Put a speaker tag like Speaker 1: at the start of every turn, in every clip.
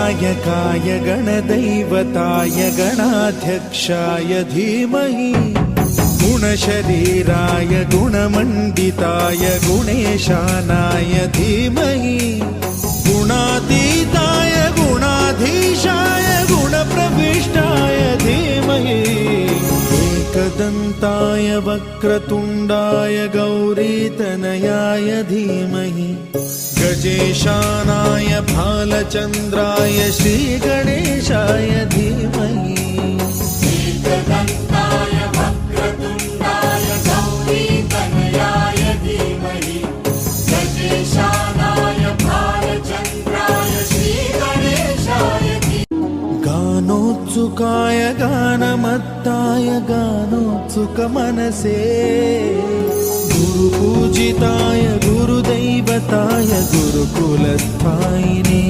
Speaker 1: गणनायकाय गणदैवताय गणाध्यक्षाय धीमहि गुणशरीराय गुणमण्डिताय गुणेशानाय धीमहि गुणातीताय गुणाधीशाय गुणप्रविष्टाय धीमहि एकदन्ताय वक्रतुण्डाय गौरीतनयाय धीमहि गजेशानाय भालचन्द्राय श्रीगणेशाय धीमहि
Speaker 2: एकदन्ताय वक्रतुण्डाय गौरीतनयाय धीमहि गजेशानाय भालचन्द्राय श्रीगणेशाय धीमहि
Speaker 1: गानोत्सुकाय गानमत्ताय गानोत्सुकमनसे गुरुपूजिताय गुरुदैवताय गुरुकुलस्थायिने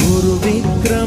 Speaker 1: गुरुविग्रहाय